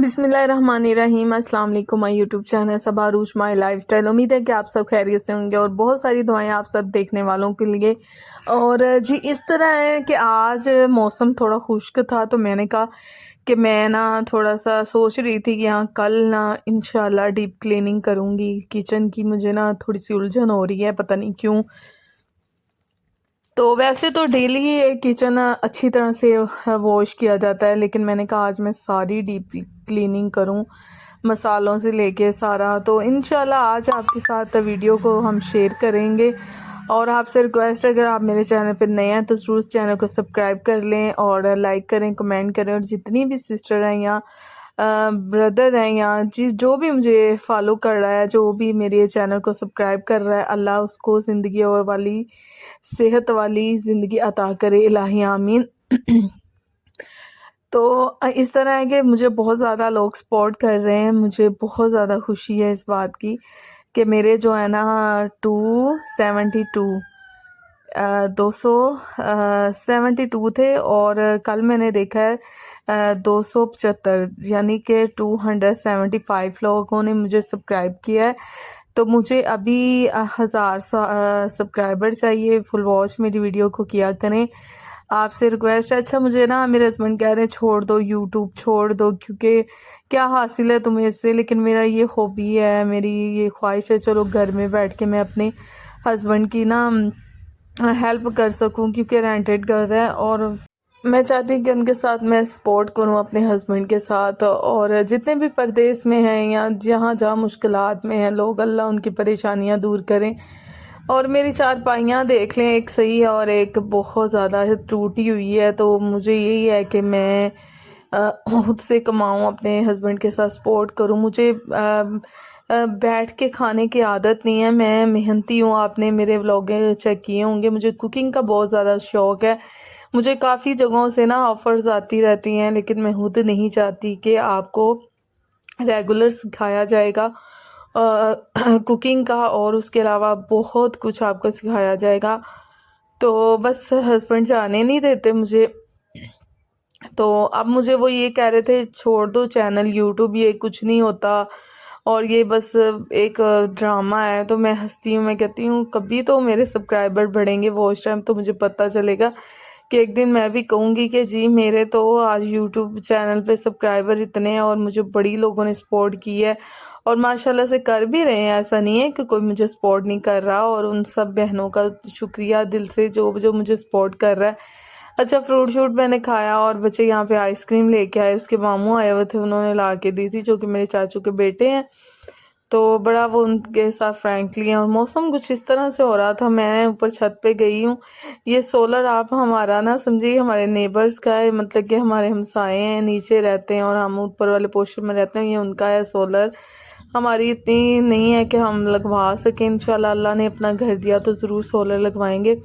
बिस्मिल्लाहिर्रहमानिर्रहीम। अस्सलाम वालेकुम। My YouTube channel Saba Arooj my lifestyle. उम्मीद है कि आप सब खैरियत से होंगे और बहुत सारी दुआएं आप सब देखने वालों के लिए। और जी इस तरह है कि आज मौसम थोड़ा खुश्क था तो मैंने कहा कि मैं ना थोड़ा सा सोच रही थी कि हाँ कल ना इंशाल्लाह डीप क्लीनिंग करूँगी किचन की। मुझे ना थोड़ी सी उलझन हो रही है, पता नहीं क्यों। तो वैसे तो डेली किचन अच्छी तरह से वॉश किया जाता है, लेकिन मैंने कहा आज मैं सारी डीप क्लीनिंग करूं मसालों से लेके सारा। तो इंशाल्लाह आज आपके साथ वीडियो को हम शेयर करेंगे। और आपसे रिक्वेस्ट है, अगर आप मेरे चैनल पर नए हैं तो ज़रूर चैनल को सब्सक्राइब कर लें और लाइक करें, कमेंट करें। और जितनी भी सिस्टर हैं या ब्रदर हैं या जी जो भी मुझे फॉलो कर रहा है, जो भी मेरे चैनल को सब्सक्राइब कर रहा है, अल्लाह उसको ज़िंदगी और वाली सेहत वाली ज़िंदगी अता करे, इलाही आमीन। तो इस तरह है कि मुझे बहुत ज़्यादा लोग सपोर्ट कर रहे हैं। मुझे बहुत ज़्यादा खुशी है इस बात की कि मेरे जो है ना 272 272 थे और कल मैंने देखा है 275, यानी कि 275 लोगों ने मुझे सब्सक्राइब किया है। तो मुझे अभी 1000 सब्सक्राइबर चाहिए। फुल वॉच मेरी वीडियो को किया करें, आपसे रिक्वेस्ट है। अच्छा मुझे ना मेरे हस्बैंड कह रहे हैं छोड़ दो यूट्यूब, छोड़ दो, क्योंकि क्या हासिल है तुम्हें इससे। लेकिन मेरा ये हॉबी है, मेरी ये ख्वाहिश है चलो घर में बैठ के मैं अपने हस्बैंड की ना हेल्प कर सकूं, क्योंकि रेंटेड घर है और मैं चाहती हूँ कि उनके साथ मैं सपोर्ट करूँ अपने हस्बैंड के साथ। और जितने भी परदेश में हैं या जहाँ जहाँ मुश्किलात में हैं लोग, अल्लाह उनकी परेशानियाँ दूर करें। और मेरी चार पाइयाँ देख लें, एक सही है और एक बहुत ज़्यादा टूटी हुई है। तो मुझे यही है कि मैं खुद से कमाऊँ, अपने हस्बैंड के साथ सपोर्ट करूँ। मुझे बैठ के खाने की आदत नहीं है, मैं मेहनती हूँ। आपने मेरे व्लॉग चेक किए होंगे, मुझे कुकिंग का बहुत ज़्यादा शौक़ है। मुझे काफ़ी जगहों से ना ऑफ़र्स आती रहती हैं, लेकिन मैं खुद नहीं चाहती कि आपको रेगुलर सिखाया जाएगा कुकिंग का, और उसके अलावा बहुत कुछ आपको सिखाया जाएगा। तो बस हस्बैंड जाने नहीं देते मुझे। तो अब मुझे वो ये कह रहे थे छोड़ दो चैनल यूट्यूब, ये कुछ नहीं होता और ये बस एक ड्रामा है। तो मैं हंसती हूँ, मैं कहती हूँ कभी तो मेरे सब्सक्राइबर बढ़ेंगे, वॉच टाइम तो मुझे पता चलेगा कि एक दिन मैं भी कहूँगी कि जी मेरे तो आज यूट्यूब चैनल पे सब्सक्राइबर इतने हैं और मुझे बड़ी लोगों ने सपोर्ट की है और माशाल्लाह से कर भी रहे हैं। ऐसा नहीं है कि कोई मुझे सपोर्ट नहीं कर रहा, और उन सब बहनों का शुक्रिया दिल से जो जो मुझे सपोर्ट कर रहा है। अच्छा फ्रूट शूट मैंने खाया और बच्चे यहाँ पे आइसक्रीम लेके आए, उसके मामू आए हुए थे, उन्होंने ला के दी थी, जो कि मेरे चाचू के बेटे हैं। तो बड़ा वो उनके साथ फ्रैंकली हैं। और मौसम कुछ इस तरह से हो रहा था, मैं ऊपर छत पे गई हूँ। ये सोलर आप हमारा ना समझिए हमारे नेबर्स का है, मतलब कि हमारे हमसाए हैं, नीचे रहते हैं और हम ऊपर वाले पोर्शन में रहते हैं। ये उनका है सोलर, हमारी इतनी नहीं है कि हम लगवा सकें। इंशाल्लाह अल्लाह ने अपना घर दिया तो ज़रूर सोलर लगवाएंगे।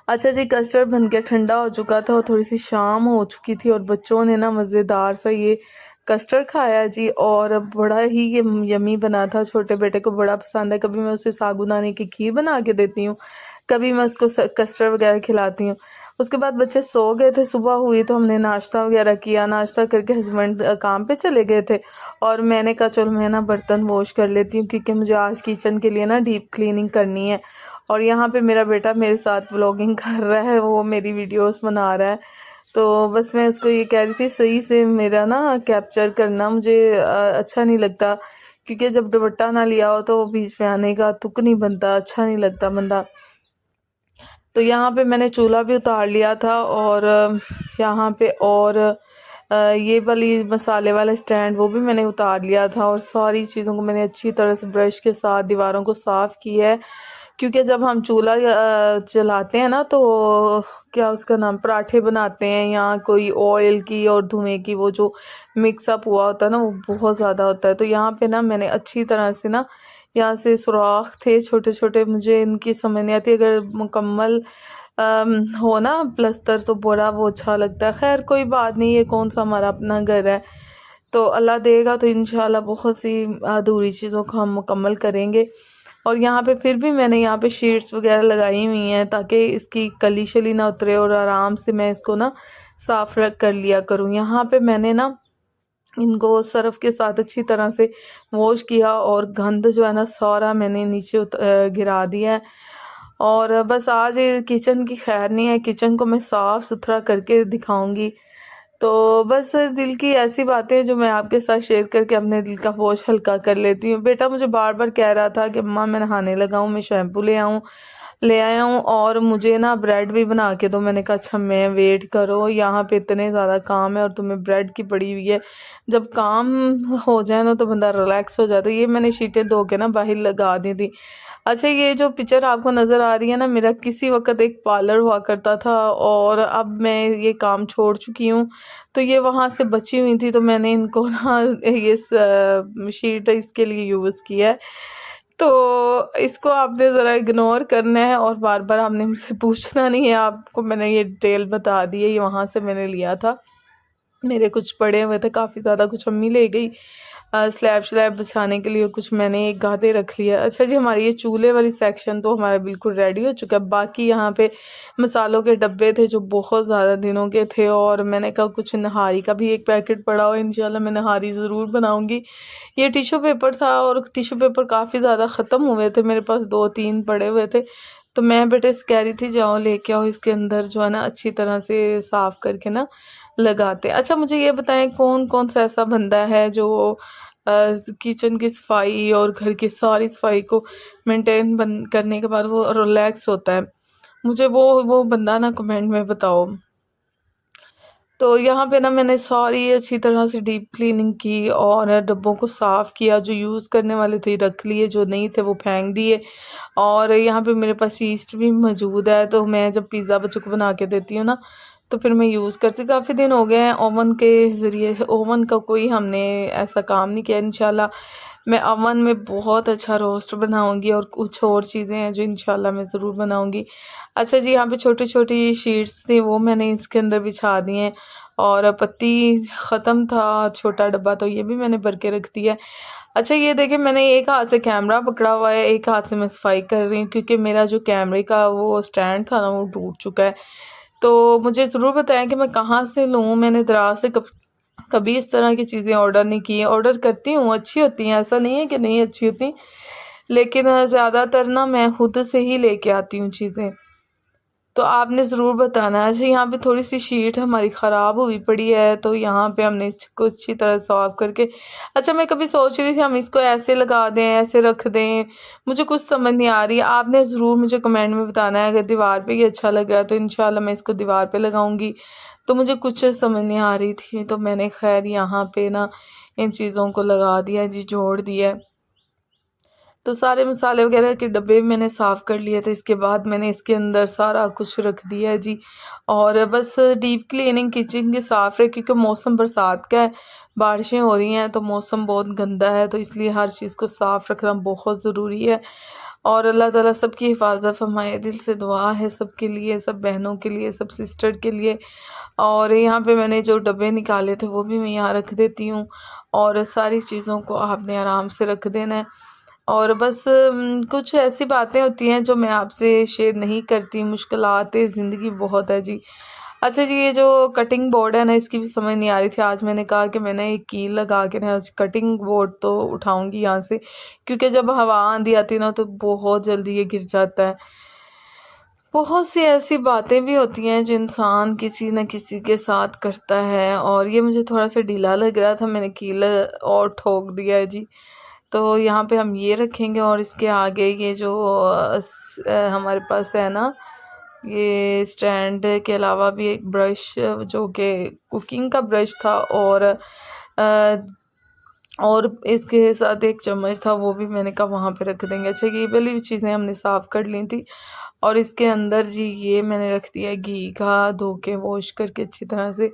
अच्छा जी, कस्टर्ड बन के ठंडा हो चुका था और थोड़ी सी शाम हो चुकी थी और बच्चों ने ना मज़ेदार सा ये कस्टर्ड खाया जी, और बड़ा ही ये यमी बना था। छोटे बेटे को बड़ा पसंद है। कभी मैं उसे साबूदाने की खीर बना के देती हूँ, कभी मैं उसको कस्टर्ड वगैरह खिलाती हूँ। उसके बाद बच्चे सो गए थे, सुबह हुई तो हमने नाश्ता वगैरह किया। नाश्ता करके हस्बैंड काम पे चले गए थे और मैंने कहा चलो मैं ना बर्तन वॉश कर लेती हूँ, क्योंकि मुझे आज किचन के लिए ना डीप क्लीनिंग करनी है। और यहाँ पे मेरा बेटा मेरे साथ व्लॉगिंग कर रहा है, वो मेरी वीडियोस बना रहा है। तो बस मैं उसको ये कह रही थी सही से मेरा ना कैप्चर करना, मुझे अच्छा नहीं लगता, क्योंकि जब दुपट्टा ना लिया हो तो बीच में आने का तुक नहीं बनता, अच्छा नहीं लगता बंदा। तो यहाँ पे मैंने चूल्हा भी उतार लिया था और यहाँ पे और ये वाली मसाले वाला स्टैंड वो भी मैंने उतार लिया था, और सारी चीज़ों को मैंने अच्छी तरह से ब्रश के साथ दीवारों को साफ़ किया है। क्योंकि जब हम चूल्हा जलाते हैं ना तो क्या उसका नाम पराठे बनाते हैं या कोई ऑयल की और धुएं की वो जो मिक्सअप हुआ होता है ना, वो बहुत ज़्यादा होता है। तो यहाँ पे ना मैंने अच्छी तरह से ना यहाँ से सुराख थे छोटे छोटे, मुझे इनकी समझ नहीं आती। अगर मुकम्मल हो ना प्लस्तर तो बड़ा वो अच्छा लगता है। खैर कोई बात नहीं, ये कौन सा हमारा अपना घर है, तो अल्लाह देगा तो इंशाल्लाह बहुत सी अधूरी चीज़ों को हम मुकम्मल करेंगे। और यहाँ पे फिर भी मैंने यहाँ पे शीट्स वगैरह लगाई हुई हैं ताकि इसकी कली शली ना उतरे और आराम से मैं इसको ना साफ रख कर लिया करूँ। यहाँ पे मैंने ना इनको सर्फ़ के साथ अच्छी तरह से वॉश किया और गंद जो है ना सारा मैंने नीचे गिरा दिया है। और बस आज किचन की खैर नहीं है, किचन को मैं साफ़ सुथरा करके दिखाऊंगी। तो बस दिल की ऐसी बातें जो मैं आपके साथ शेयर करके अपने दिल का बोझ हल्का कर लेती हूँ। बेटा मुझे बार बार कह रहा था कि मम्मा मैं नहाने लगा हूँ, मैं शैम्पू ले आया हूँ और मुझे ना ब्रेड भी बना के दो। मैंने कहा अच्छा मैं वेट करो, यहाँ पे इतने ज़्यादा काम है और तुम्हें ब्रेड की पड़ी हुई है। जब काम हो जाए ना तो बंदा रिलैक्स हो जाता है। ये मैंने शीटें धो के ना बाहर लगा दी थी। अच्छा ये जो पिक्चर आपको नज़र आ रही है ना, मेरा किसी वक्त एक पार्लर हुआ करता था और अब मैं ये काम छोड़ चुकी हूँ। तो ये वहाँ से बची हुई थी तो मैंने इनको ना ये शीट इसके लिए यूज़ किया है। तो इसको आपने ज़रा इग्नोर करना है और बार बार आपने मुझसे पूछना नहीं है। आपको मैंने ये डिटेल बता दी है, ये वहाँ से मैंने लिया था। मेरे कुछ पड़े हुए थे काफ़ी ज़्यादा, कुछ अम्मी ले गई स्लैब बिछाने के लिए, कुछ मैंने एक गादे रख लिया। अच्छा जी हमारी ये चूल्हे वाली सेक्शन तो हमारा बिल्कुल रेडी हो चुका है। बाकी यहाँ पे मसालों के डब्बे थे जो बहुत ज़्यादा दिनों के थे और मैंने कहा कुछ नहारी का भी एक पैकेट पड़ा हो, इंशाल्लाह मैं नहारी ज़रूर बनाऊँगी। ये टिश्यू पेपर था और टिश्यू पेपर काफ़ी ज़्यादा ख़त्म हुए थे, मेरे पास 2-3 पड़े हुए थे। तो मैं बेटे से कह रही थी जाओ लेके आओ, इसके अंदर जो है ना अच्छी तरह से साफ़ करके ना लगाते। अच्छा मुझे ये बताएं कौन कौन सा ऐसा बंदा है जो किचन की सफाई और घर की सारी सफाई को मेंटेन करने के बाद वो रिलैक्स होता है। मुझे वो बंदा ना कमेंट में बताओ। तो यहाँ पे ना मैंने सारी अच्छी तरह से डीप क्लीनिंग की और डब्बों को साफ़ किया, जो यूज़ करने वाले थे रख लिए, जो नहीं थे वो फेंक दिए। और यहाँ पे मेरे पास ईस्ट भी मौजूद है, तो मैं जब पिज़्ज़ा बच्चों को बना के देती हूँ ना तो फिर मैं यूज़ करती। काफ़ी दिन हो गए हैं ओवन के ज़रिए, ओवन का कोई हमने ऐसा काम नहीं किया। इंशाल्लाह मैं अवन में बहुत अच्छा रोस्ट बनाऊंगी और कुछ और चीज़ें हैं जो इंशाल्लाह मैं ज़रूर बनाऊंगी। अच्छा जी यहाँ पे छोटी छोटी शीट्स थी वो मैंने इसके अंदर बिछा दी हैं और पत्ती ख़त्म था छोटा डब्बा, तो ये भी मैंने भर के रख दिया है। अच्छा ये देखिए मैंने एक हाथ से कैमरा पकड़ा हुआ है, एक हाथ से मैं सफाई कर रही हूँ क्योंकि मेरा जो कैमरे का वो स्टैंड था ना वो टूट चुका है। तो मुझे ज़रूर बताएं कि मैं कहाँ से लूँ। मैंने दराज से कभी इस तरह की चीज़ें ऑर्डर नहीं की हैं। ऑर्डर करती हूँ, अच्छी होती हैं, ऐसा नहीं है कि नहीं अच्छी होती, लेकिन ज़्यादातर ना मैं खुद से ही लेके आती हूँ चीज़ें। तो आपने ज़रूर बताना है। अच्छा यहाँ पे थोड़ी सी शीट हमारी ख़राब हुई पड़ी है तो यहाँ पे हमने इसको अच्छी तरह साफ करके, अच्छा मैं कभी सोच रही थी हम इसको ऐसे लगा दें ऐसे रख दें, मुझे कुछ समझ नहीं आ रही। आपने ज़रूर मुझे कमेंट में बताना है। अगर दीवार पे ये अच्छा लग रहा है तो इंशाल्लाह मैं इसको दीवार पे लगाऊंगी। तो मुझे कुछ समझ नहीं आ रही थी तो मैंने खैर यहाँ पे ना इन चीज़ों को लगा दिया जी, जोड़ दिया। तो सारे मसाले वगैरह के डब्बे भी मैंने साफ़ कर लिए थे। इसके बाद मैंने इसके अंदर सारा कुछ रख दिया है जी। और बस डीप क्लीनिंग किचन की साफ़ रहे क्योंकि मौसम बरसात का है, बारिशें हो रही हैं तो मौसम बहुत गंदा है, तो इसलिए हर चीज़ को साफ़ रखना बहुत ज़रूरी है। और अल्लाह ताला सबकी हिफाजत फरमाए, दिल से दुआ है सबके लिए, सब बहनों के लिए, सब सिस्टर के लिए। और यहाँ पे मैंने जो डब्बे निकाले थे वो भी मैं यहाँ रख देती हूँ और सारी चीज़ों को आपने आराम से रख देना है। और बस कुछ ऐसी बातें होती हैं जो मैं आपसे शेयर नहीं करती, मुश्किलात ज़िंदगी बहुत है जी। अच्छा जी ये जो कटिंग बोर्ड है ना इसकी भी समझ नहीं आ रही थी। आज मैंने कहा कि मैंने एक कील लगा के ना कटिंग बोर्ड तो उठाऊंगी यहाँ से, क्योंकि जब हवा आंधी आती है ना तो बहुत जल्दी ये गिर जाता है। बहुत सी ऐसी बातें भी होती हैं जो इंसान किसी न किसी के साथ करता है और ये मुझे थोड़ा सा ढीला लग रहा था, मैंने कील और ठोक दिया है जी। तो यहाँ पे हम ये रखेंगे और इसके आगे ये जो हमारे पास है ना ये स्टैंड के अलावा भी एक ब्रश जो कि कुकिंग का ब्रश था और इसके साथ एक चम्मच था वो भी मैंने कहा वहाँ पे रख देंगे। अच्छा ये वाली भी चीज़ें हमने साफ़ कर ली थी और इसके अंदर जी ये मैंने रख दिया घी का, धो के वॉश करके अच्छी तरह से।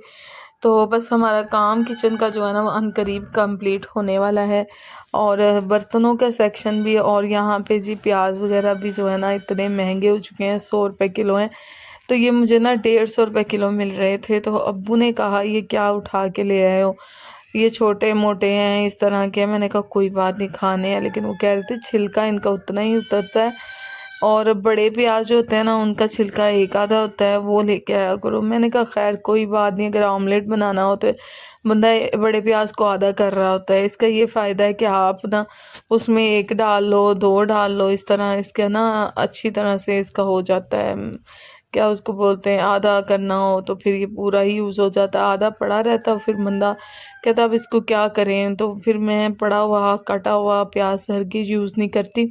तो बस हमारा काम किचन का जो है ना वो अनकरीब कंप्लीट होने वाला है और बर्तनों का सेक्शन भी। और यहाँ पे जी प्याज वगैरह भी जो है ना इतने महंगे हो चुके हैं, 100 रुपये किलो हैं। तो ये मुझे ना 150 रुपये किलो मिल रहे थे, तो अब्बू ने कहा ये क्या उठा के ले आए हो, ये छोटे मोटे हैं इस तरह के। मैंने कहा कोई बात नहीं खाने हैं, लेकिन वो कह रहे थे छिलका इनका उतना ही उतरता है और बड़े प्याज जो होते हैं ना उनका छिलका एक आधा होता है, वो लेके आया करो। मैंने कहा खैर कोई बात नहीं, अगर ऑमलेट बनाना हो तो बंदा बड़े प्याज को आधा कर रहा होता है। इसका ये फ़ायदा है कि आप ना उसमें एक डाल लो, दो डाल लो, इस तरह इसका ना अच्छी तरह से इसका हो जाता है। क्या उसको बोलते हैं, आधा करना हो तो फिर ये पूरा ही यूज़ हो जाता है, आधा पड़ा रहता है फिर बंदा कहता अब इसको क्या करें। तो फिर मैं पड़ा हुआ कटा हुआ प्याज हरगिज़ यूज़ नहीं करती।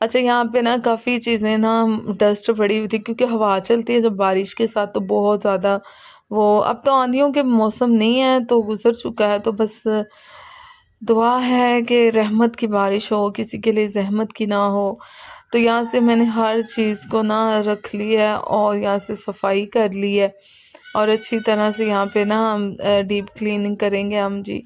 अच्छा, यहाँ पे ना काफ़ी चीज़ें ना डस्ट पड़ी हुई थी क्योंकि हवा चलती है जब बारिश के साथ, तो बहुत ज़्यादा वो, अब तो आंधियों के मौसम नहीं है तो गुजर चुका है, तो बस दुआ है कि रहमत की बारिश हो, किसी के लिए जहमत की ना हो। तो यहाँ से मैंने हर चीज़ को ना रख लिया है और यहाँ से सफाई कर ली है और अच्छी तरह से यहाँ पे ना हम डीप क्लीनिंग करेंगे हम जी।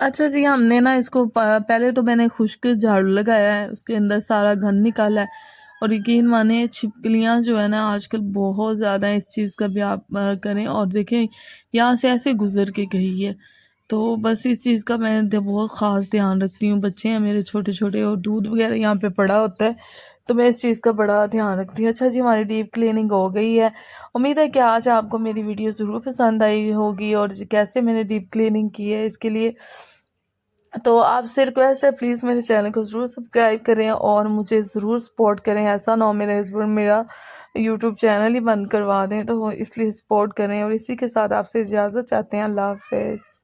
अच्छा जी, हमने ना इसको पहले तो मैंने खुश्क झाड़ू लगाया है, उसके अंदर सारा घन निकाला है और यकीन माने छिपकलियाँ जो है ना आजकल बहुत ज़्यादा है। इस चीज़ का भी आप करें और देखें यहाँ से ऐसे गुजर के गई है, तो बस इस चीज़ का मैं बहुत ख़ास ध्यान रखती हूँ। बच्चे हैं मेरे छोटे छोटे और दूध वगैरह यहाँ पे पड़ा होता है, तो मैं इस चीज़ का बड़ा ध्यान रखती हूँ। अच्छा जी, हमारी डीप क्लीनिंग हो गई है। उम्मीद है कि आज आपको मेरी वीडियो ज़रूर पसंद आई होगी और कैसे मैंने डीप क्लीनिंग की है इसके लिए तो आपसे रिक्वेस्ट है प्लीज़ मेरे चैनल को ज़रूर सब्सक्राइब करें और मुझे ज़रूर सपोर्ट करें। ऐसा ना हो मेरे हस्बैंड मेरा यूट्यूब चैनल ही बंद करवा दें, तो इसलिए सपोर्ट करें और इसी के साथ आपसे इजाज़त चाहते हैं। अल्लाह हाफ़िज़।